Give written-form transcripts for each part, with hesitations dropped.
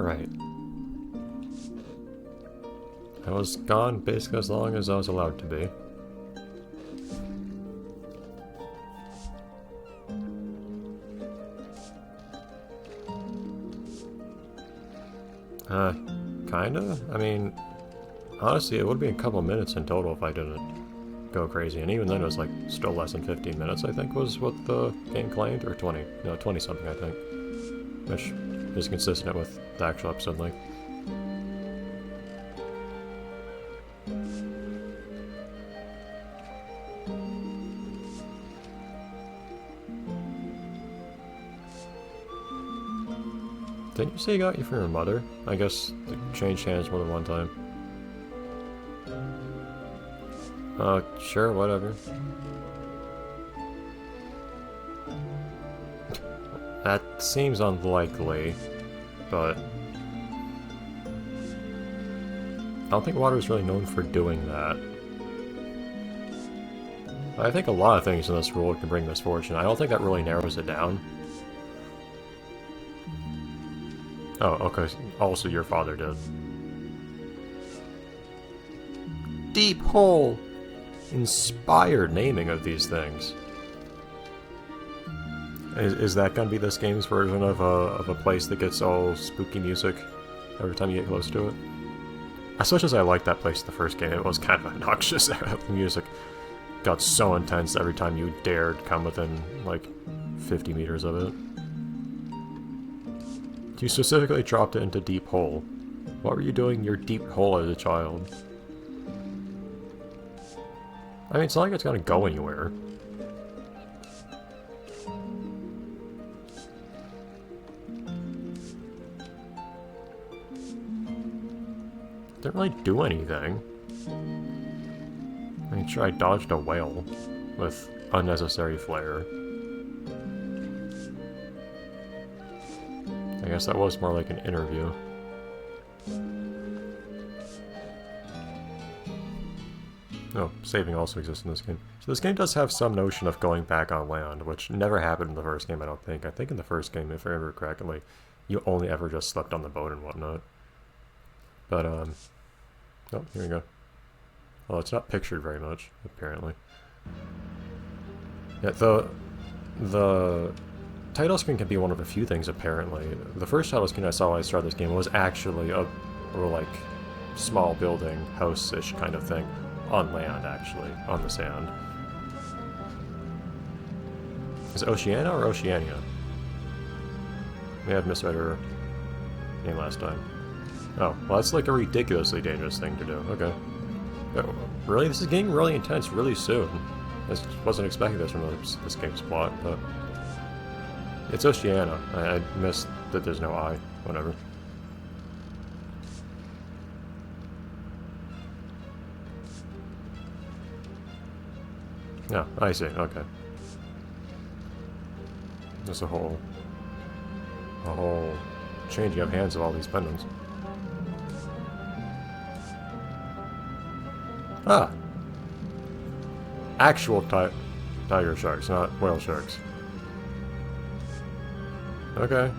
Right. I was gone basically as long as I was allowed to be. Kinda? I mean, honestly, it would be a couple minutes in total if I didn't go crazy. And even then, it was like still less than 15 minutes, I think, was what the game claimed. Or 20. No, 20 something, I think. Which is consistent with the actual episode length. Didn't you say you got you from your mother? I guess it changed hands more than one time. Sure, whatever. That seems unlikely, but I don't think water is really known for doing that. I think a lot of things in this world can bring misfortune. I don't think that really narrows it down. Oh, okay. Also, your father did. Deep hole! Inspired naming of these things. Is that gonna be this game's version of a place that gets all spooky music every time you get close to it? As much as I liked that place in the first game, it was kind of obnoxious. The music got so intense every time you dared come within, like, 50 meters of it. You specifically dropped it into Deep Hole. What were you doing in your Deep Hole as a child? I mean, it's not like it's gonna go anywhere. Didn't really do anything. I mean, sure, I dodged a whale with unnecessary flair. I guess that was more like an interview. Oh, saving also exists in this game. So this game does have some notion of going back on land, which never happened in the first game, I don't think. I think in the first game, if I remember correctly, you only ever just slept on the boat and whatnot. But, oh, here we go. Well, it's not pictured very much, apparently. Yeah, the title screen can be one of a few things, apparently. The first title screen I saw when I started this game was actually a, like, small building, house-ish kind of thing. On land, actually. On the sand. Is it Oceania or Oceania? May have misread her name last time. Oh, well that's like a ridiculously dangerous thing to do. Okay. Oh, really? This is getting really intense really soon. I just wasn't expecting this from this game's plot, but... It's Oceania. I missed that there's no I. Whatever. Yeah, I see. Okay. There's a whole changing of hands of all these pendants. Ah! Actual tiger sharks, not whale sharks. Okay.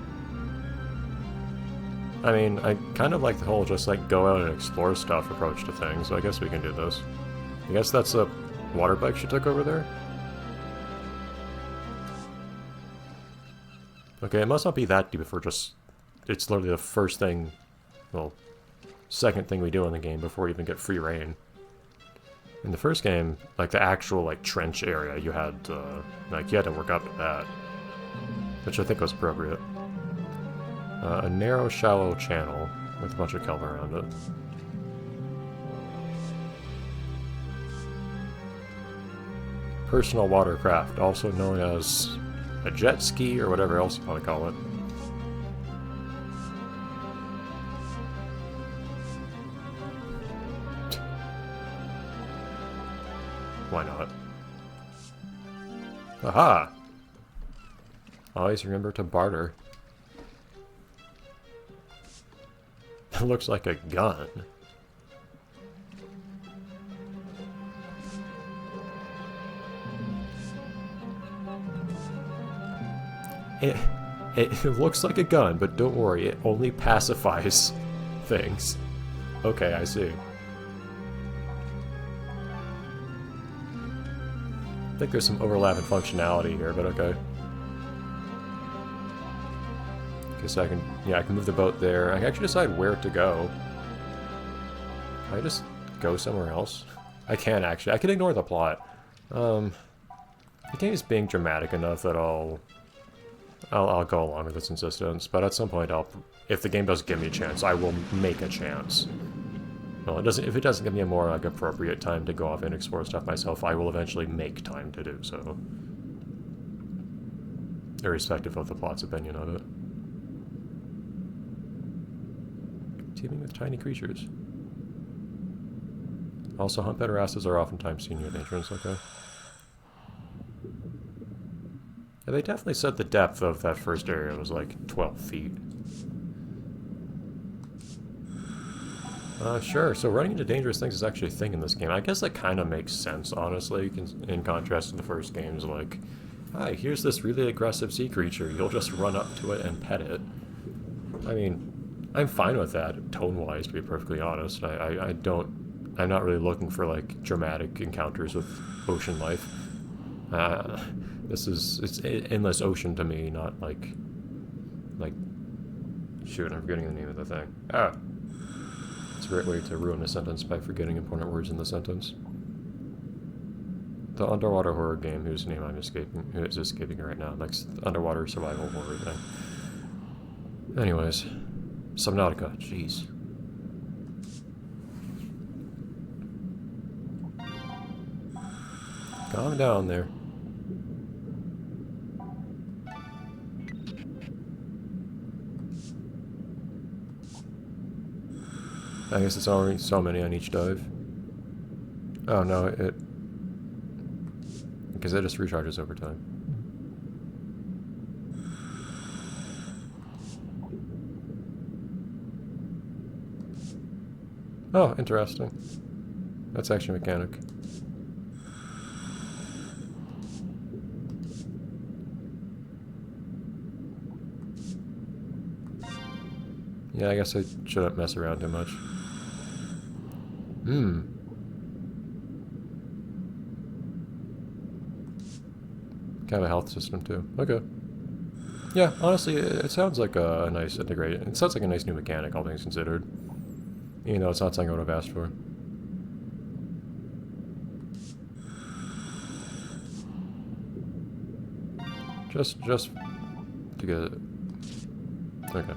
I mean, I kind of like the whole just like go out and explore stuff approach to things, so I guess we can do this. I guess that's a water bike she took over there? Okay, it must not be that deep if we're just... It's literally the first thing... Well, second thing we do in the game before we even get free reign. In the first game, like the actual like trench area, you had to work up to that. Which I think was appropriate. A narrow, shallow channel with a bunch of kelp around it. Personal watercraft, also known as a jet ski or whatever else you want to call it. Why not? Aha! Always remember to barter. It looks like a gun. It looks like a gun, but don't worry, it only pacifies things. Okay, I see. I think there's some overlap in functionality here, but okay. Okay, so I can move the boat there. I can actually decide where to go. Can I just go somewhere else? I can actually. I can ignore the plot. The game is being dramatic enough that I'll go along with its insistence, but at some point if the game does give me a chance, I will make a chance. Well, if it doesn't give me a more like appropriate time to go off and explore stuff myself, I will eventually make time to do so. Irrespective of the plot's opinion of it. Teeming with tiny creatures. Also, humpback asses are oftentimes seen near the entrance, okay. Yeah, they definitely said the depth of that first area was like 12 feet. Sure, so running into dangerous things is actually a thing in this game. I guess that kind of makes sense, honestly, in contrast to the first games, like, hi, here's this really aggressive sea creature, you'll just run up to it and pet it. I mean, I'm fine with that, tone-wise, to be perfectly honest. I'm not really looking for, like, dramatic encounters with ocean life. It's endless ocean to me, not like, shoot, I'm forgetting the name of the thing. Ah! It's a great way to ruin a sentence by forgetting important words in the sentence. The underwater horror game whose name is escaping right now, like underwater survival horror thing. Anyways, Subnautica, jeez. Calm down there. I guess it's only so many on each dive. Oh no, because it just recharges over time. Oh, interesting. That's actually a mechanic. Yeah, I guess I shouldn't mess around too much. Kind of a health system too. Okay. Yeah, honestly, it sounds like a nice integrated. It sounds like a nice new mechanic, all things considered. Even though it's not something I would have asked for. Just to get it. Okay.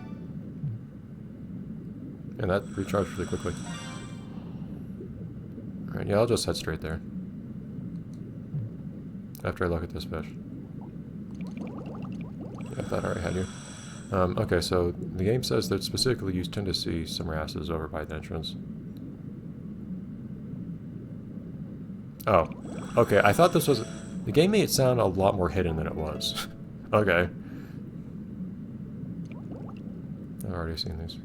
And that recharged really quickly. Alright, yeah, I'll just head straight there. After I look at this fish. Yeah, I thought I already had you. Okay, so the game says that specifically you tend to see some wrasses over by the entrance. Oh. Okay, I thought this was... The game made it sound a lot more hidden than it was. Okay. I've already seen these.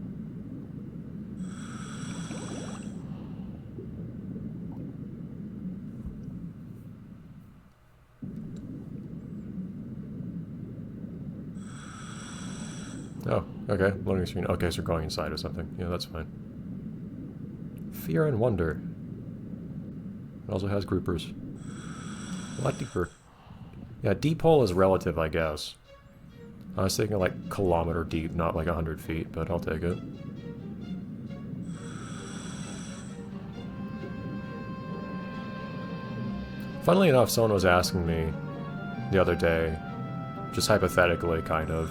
Oh, okay. Loading screen. Okay, so we're going inside or something. Yeah, that's fine. Fear and Wonder. It also has groupers. A lot deeper. Yeah, deep hole is relative, I guess. I was thinking like kilometer deep, not like 100 feet, but I'll take it. Funnily enough, someone was asking me the other day, just hypothetically kind of,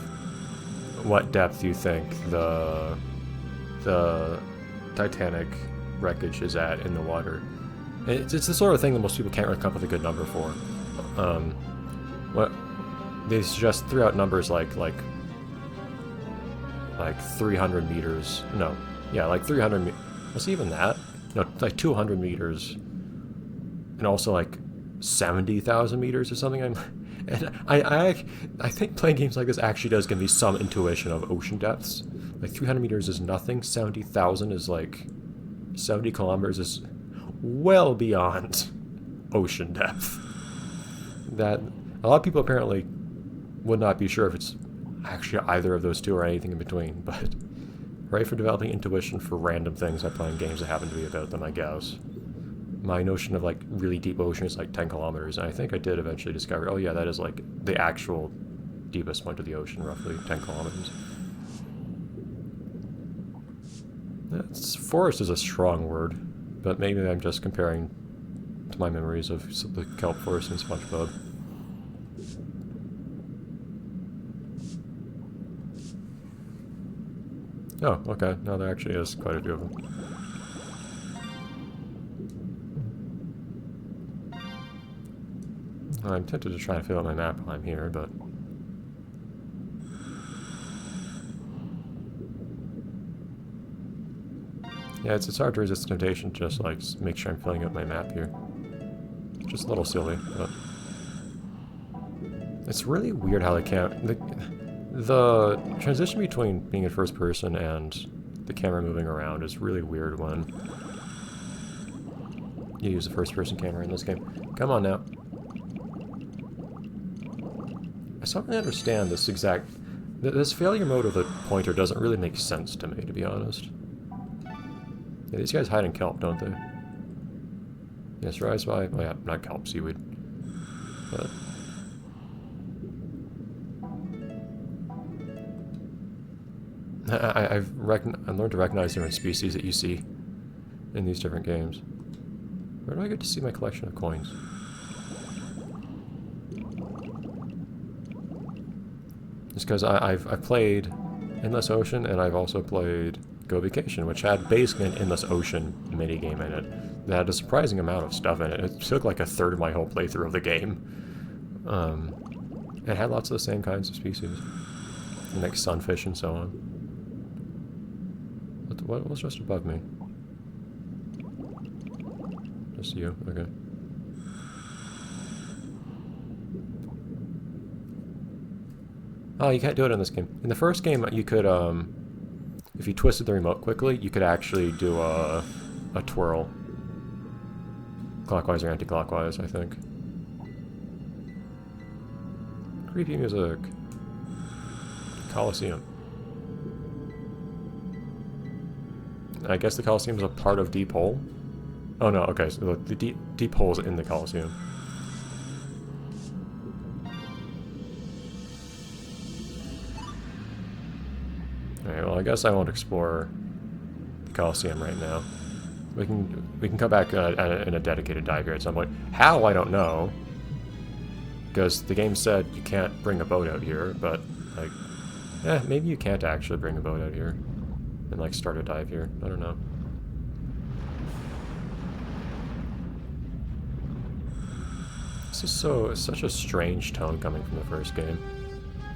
what depth you think the Titanic wreckage is at in the water. It's the sort of thing that most people can't really come up with a good number for. What they suggest threw out numbers like 300 meters. No, yeah, like 300. Was even that? No, like 200 meters, and also like 70,000 meters or something. And I think playing games like this actually does give me some intuition of ocean depths. Like 300 meters is nothing. 70,000 is like 70 kilometers is well beyond ocean depth. That a lot of people apparently would not be sure if it's actually either of those two or anything in between, but right for developing intuition for random things I play in games that happen to be about them, I guess. My notion of like really deep ocean is like 10 kilometers, and I think I did eventually discover, oh yeah, that is like the actual deepest point of the ocean, roughly 10 kilometers. Forest is a strong word, but maybe I'm just comparing to my memories of the kelp forest in SpongeBob. Oh, okay. No, there actually is quite a few of them. I'm tempted to try and fill out my map while I'm here, but... yeah, it's hard to resist the temptation to just, like, make sure I'm filling out my map here. Just a little silly, but... it's really weird how they can't... The transition between being in first person and the camera moving around is really weird when you use the first person camera in this game. Come on now. I still don't really understand this exact... this failure mode of the pointer doesn't really make sense to me, to be honest. Yeah, these guys hide in kelp, don't they? Yes, rise by... oh yeah, not kelp, seaweed. But... I've learned to recognize different species that you see in these different games. Where do I get to see my collection of coins? Just because I've played Endless Ocean, and I've also played Go Vacation, which had basically an Endless Ocean minigame in it. That had a surprising amount of stuff in it. It took like a third of my whole playthrough of the game. It had lots of the same kinds of species. Like sunfish and so on. What was just above me? Just you, okay. Oh, you can't do it in this game. In the first game, you could, if you twisted the remote quickly, you could actually do a twirl. Clockwise or anti-clockwise, I think. Creepy music. Coliseum. I guess the Coliseum is a part of Deep Hole. Oh no, okay, so the deep Hole's in the Coliseum. Alright, well I guess I won't explore the Coliseum right now. We can come back in a dedicated dive here at some point. How, I don't know. Because the game said you can't bring a boat out here, but like, maybe you can't actually bring a boat out here. And like start a dive here. I don't know. This is such a strange tone coming from the first game.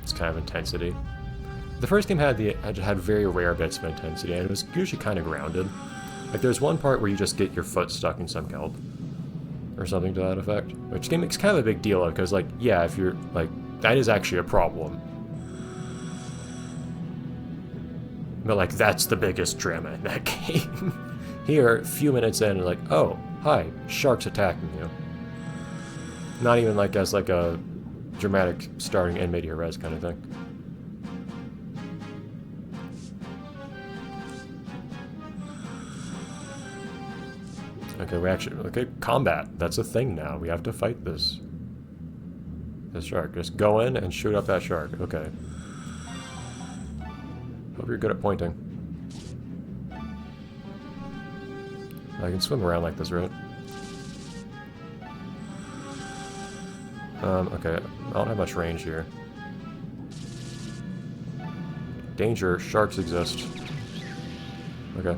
It's kind of intensity. The first game had very rare bits of intensity, and it was usually kind of grounded. Like there's one part where you just get your foot stuck in some kelp, or something to that effect, which makes kind of a big deal of, because like, yeah, if you're like, that is actually a problem. But like, that's the biggest drama in that game. Here, a few minutes in, like, oh, hi, shark's attacking you. Not even like as like a dramatic starting and mid-year res kind of thing. Okay, combat. That's a thing now. We have to fight this shark. Just go in and shoot up that shark. Okay. Hope you're good at pointing. I can swim around like this, right? Okay. I don't have much range here. Danger. Sharks exist. Okay.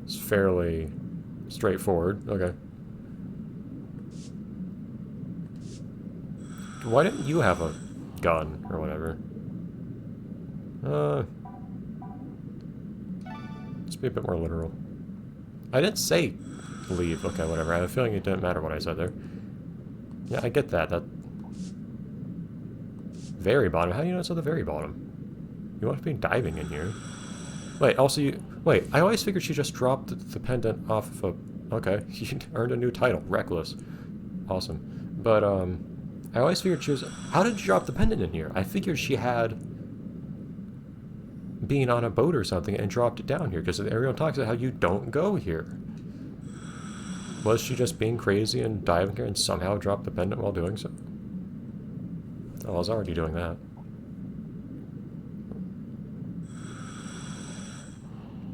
It's fairly straightforward. Okay. Why didn't you have a gun or whatever? Let's be a bit more literal. I didn't say leave. Okay, whatever. I have a feeling it didn't matter what I said there. Yeah, I get that. That very bottom. How do you know it's at the very bottom? You want to be diving in here. Wait, also you... Wait, I always figured she just dropped the pendant off of a... Okay, you earned a new title. Reckless. Awesome. But, I always figured she was... How did you drop the pendant in here? I figured she had been on a boat or something and dropped it down here, because everyone talks about how you don't go here. Was she just being crazy and diving here and somehow dropped the pendant while doing so? Oh, I was already doing that.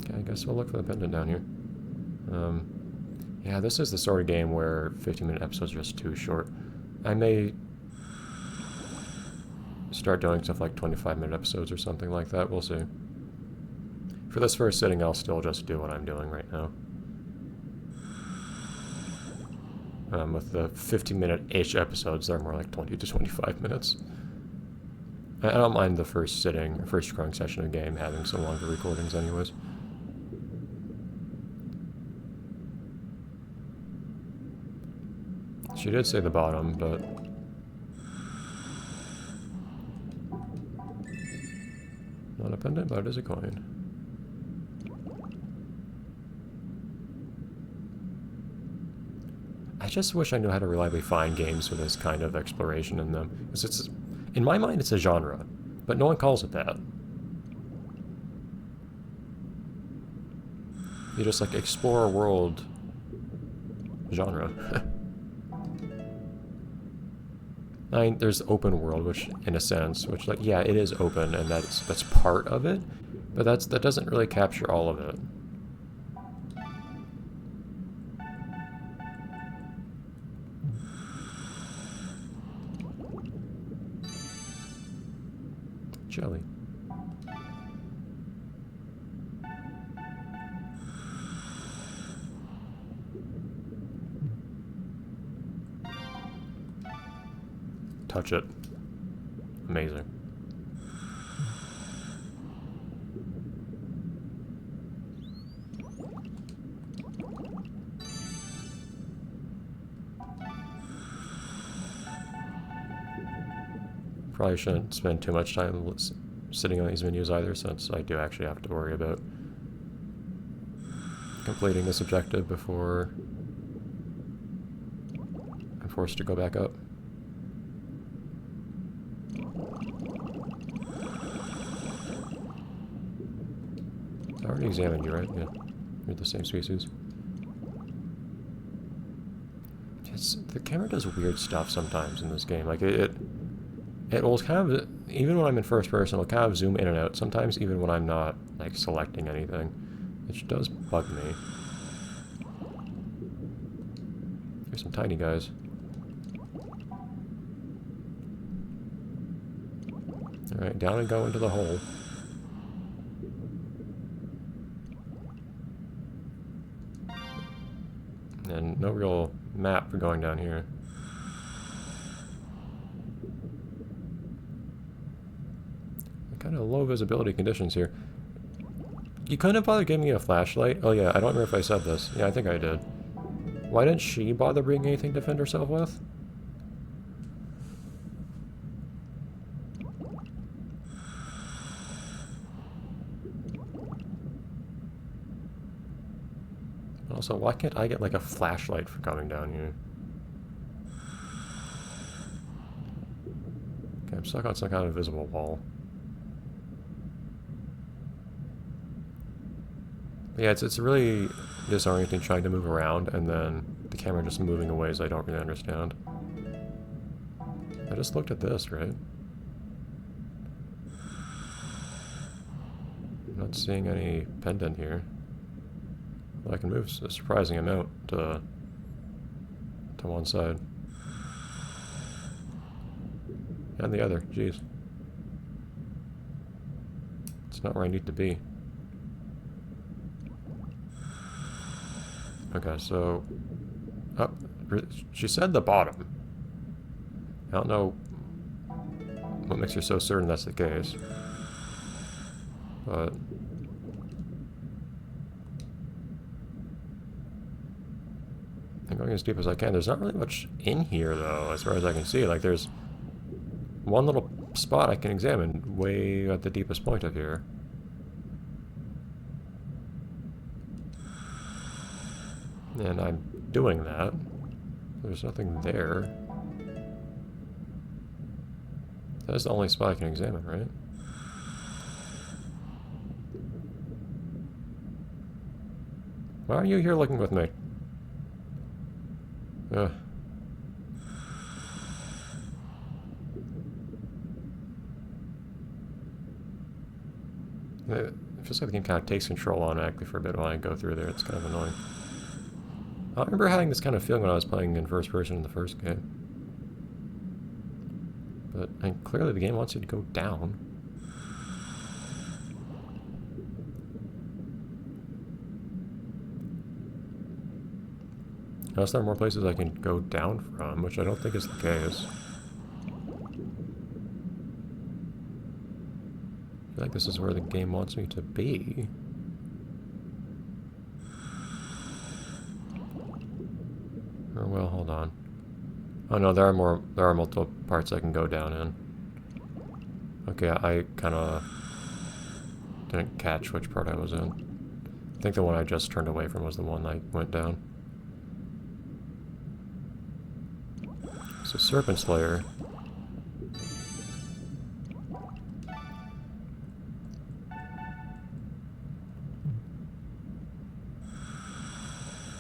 Okay, I guess we'll look for the pendant down here. Yeah, this is the sort of game where 15-minute episodes are just too short. I may start doing stuff like 25-minute episodes or something like that. We'll see. For this first sitting, I'll still just do what I'm doing right now. With the 50-minute-ish episodes, they're more like 20 to 25 minutes. I don't mind the first sitting, or first growing session of the game having some longer recordings anyways. She did say the bottom, but... Not a pendant, but it is a coin. I just wish I knew how to reliably find games with this kind of exploration in them. Because it's, in my mind, it's a genre, but no one calls it that. You just, like, explore a world genre. I mean, there's open world, which, in a sense, which, like, yeah, it is open, and that's part of it, but that doesn't really capture all of it. Jelly. Touch it. Amazing. Probably shouldn't spend too much time sitting on these menus either, since I do actually have to worry about completing this objective before I'm forced to go back up. I already examined you, right? Yeah. You're the same species. The camera does weird stuff sometimes in this game. Like, it will kind of, even when I'm in first person, it'll kind of zoom in and out. Sometimes even when I'm not, like, selecting anything. Which does bug me. Here's some tiny guys. Alright, down and go into the hole. And no real map for going down here. Kind of low visibility conditions here. You couldn't have bothered giving me a flashlight? Oh yeah, I don't remember if I said this. Yeah, I think I did. Why didn't she bother bringing anything to defend herself with? Also, why can't I get, like, a flashlight for coming down here? Okay, I'm stuck on some kind of invisible wall. Yeah, it's really disorienting trying to move around, and then the camera just moving in ways I don't really understand. I just looked at this, right? I'm not seeing any pendant here. I can move a surprising amount to one side. And the other, jeez. It's not where I need to be. Okay, so... Oh, she said the bottom. I don't know what makes her so certain that's the case. But... I'm going as deep as I can. There's not really much in here, though, as far as I can see. Like, there's one little spot I can examine way at the deepest point of here. And I'm doing that. There's nothing there. That's the only spot I can examine, right? Why are you here looking with me? Ugh. It feels like the game kind of takes control automatically for a bit while I go through there. It's kind of annoying. I remember having this kind of feeling when I was playing in first person in the first game. But clearly the game wants you to go down. Unless there are more places I can go down from, which I don't think is the case. I feel like this is where the game wants me to be. Or, well, hold on. Oh no, there are multiple parts I can go down in. Okay, I kind of didn't catch which part I was in. I think the one I just turned away from was the one I went down. So Serpent Slayer.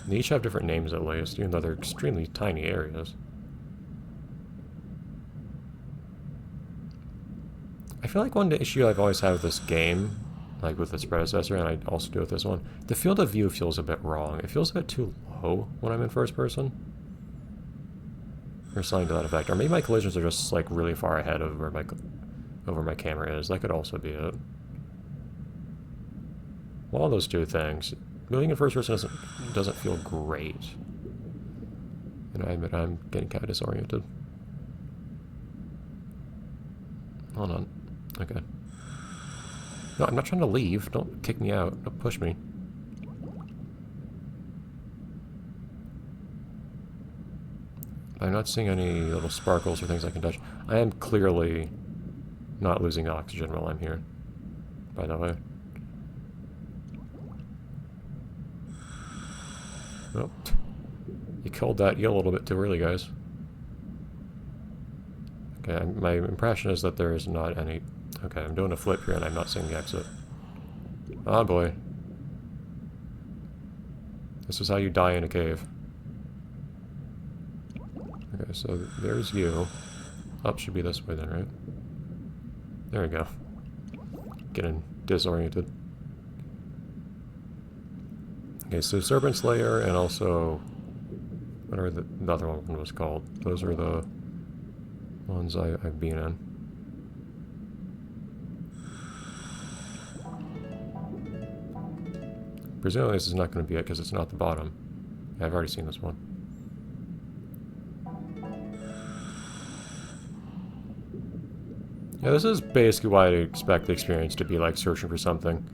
They each have different names at least, even though they're extremely tiny areas. I feel like one issue I've always had with this game, like with its predecessor, and I also do with this one, the field of view feels a bit wrong. It feels a bit too low when I'm in first person. Or something to that effect. Or maybe my collisions are just like really far ahead of where my camera is. That could also be it. One of those two things. Moving in first person doesn't feel great. And I admit I'm getting kind of disoriented. Hold on. Okay. No, I'm not trying to leave. Don't kick me out. Don't push me. I'm not seeing any little sparkles or things I can touch. I am clearly not losing oxygen while I'm here, by the way. Oh, you killed that eel a little bit too early, guys. Okay, my impression is that there is not any... Okay, I'm doing a flip here and I'm not seeing the exit. Oh boy. This is how you die in a cave. Okay, so there's you. Up should be this way then, right? There we go. Getting disoriented. Okay, so Serpent Slayer and also whatever the other one was called. Those are the ones I've been in. Presumably this is not going to be it because it's not the bottom. Yeah, I've already seen this one. Yeah, this is basically why I expect the experience to be like searching for something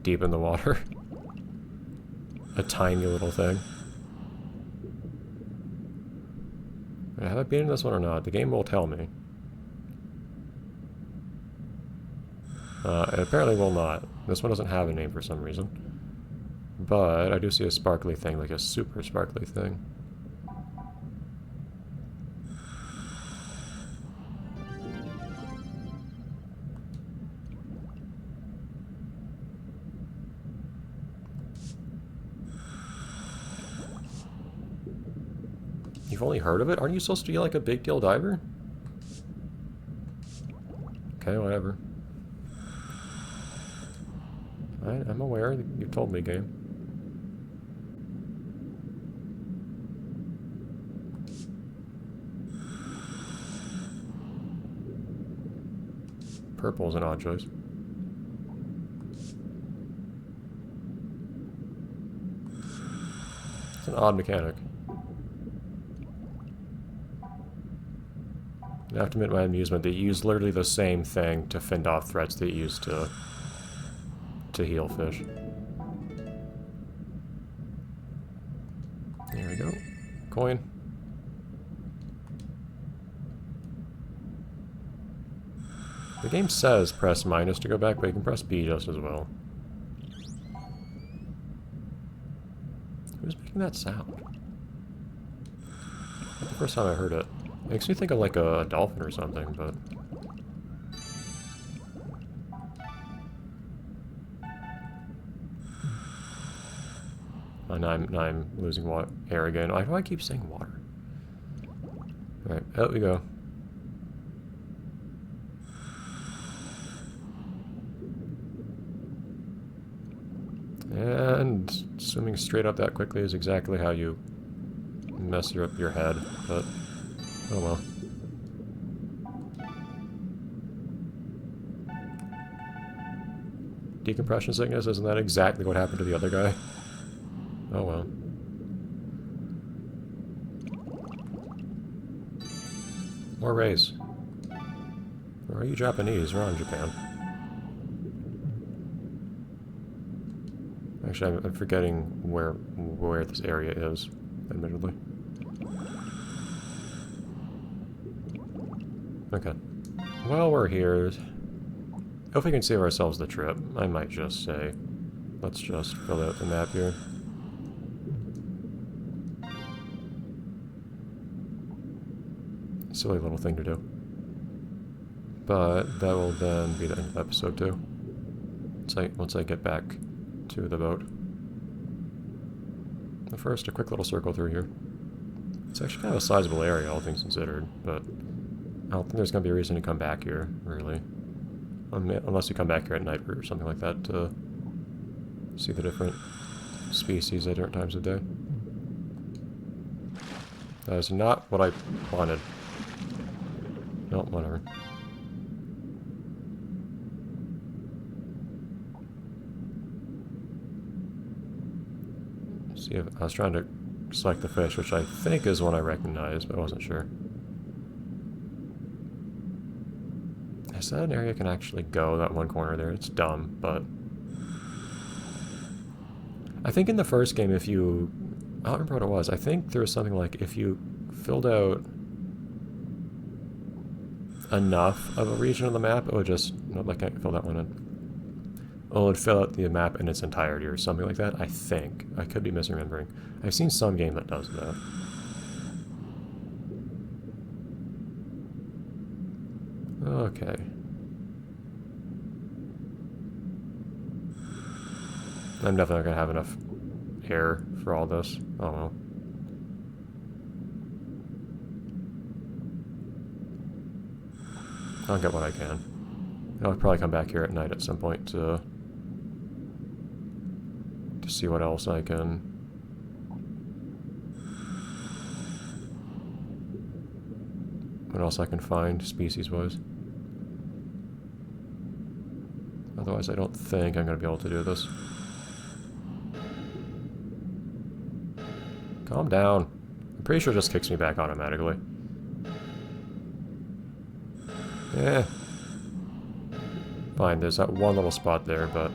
deep in the water. A tiny little thing. Have I been in this one or not? The game will tell me. It apparently will not. This one doesn't have a name for some reason. But I do see a sparkly thing, like a super sparkly thing. You've only heard of it? Aren't you supposed to be like a big deal diver? Okay, whatever. I'm aware. You told me, game. Purple is an odd choice. It's an odd mechanic. I have to admit my amusement, they use literally the same thing to fend off threats they use to heal fish. There we go. Coin. The game says press minus to go back, but you can press B just as well. Who's making that sound? Not the first time I heard it. Makes me think of like a dolphin or something, but Oh, now I'm losing air again. Why do I keep saying water? Alright, out we go. And swimming straight up that quickly is exactly how you mess up your head, but oh well. Decompression sickness, isn't that exactly what happened to the other guy? Oh well. More rays. Or are you Japanese? We're on Japan. Actually, I'm forgetting where this area is, admittedly. Okay. Well, we're here. If we can save ourselves the trip, I might just say, let's just fill out the map here. Silly little thing to do. But that will then be the end of the episode too. Once I get back to the boat. But first, a quick little circle through here. It's actually kind of a sizable area, all things considered, but I don't think there's going to be a reason to come back here, really. Unless you come back here at night or something like that to see the different species at different times of day. That is not what I wanted. No, whatever. See if I was trying to select the fish, which I think is one I recognize, but I wasn't sure. Is that an area I can actually go, that one corner there? It's dumb, but... I think in the first game, if you... I don't remember what it was. I think there was something like, if you filled out enough of a region of the map, it would just... No, I can't fill that one in. Well, it would fill out the map in its entirety or something like that, I think. I could be misremembering. I've seen some game that does that. Okay. I'm definitely not going to have enough air for all this. Oh well. I'll get what I can. I'll probably come back here at night at some point to see what else I can... What else I can find, species-wise. Otherwise, I don't think I'm going to be able to do this. Calm down. I'm pretty sure it just kicks me back automatically. Yeah. Fine, there's that one little spot there, but...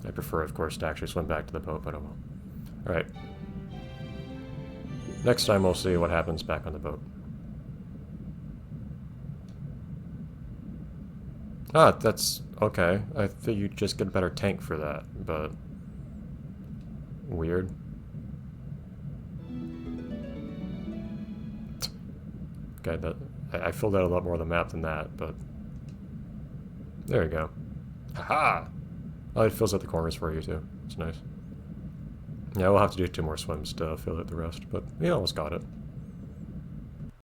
I prefer, of course, to actually swim back to the boat, but I won't. Alright. Next time we'll see what happens back on the boat. Ah, that's... okay. I think you just get a better tank for that, but... Weird. Okay, that... I filled out a lot more of the map than that, but... There you go. Haha! Oh, it fills out the corners for you, too. It's nice. Yeah, we'll have to do 2 more swims to fill out the rest, but we almost got it.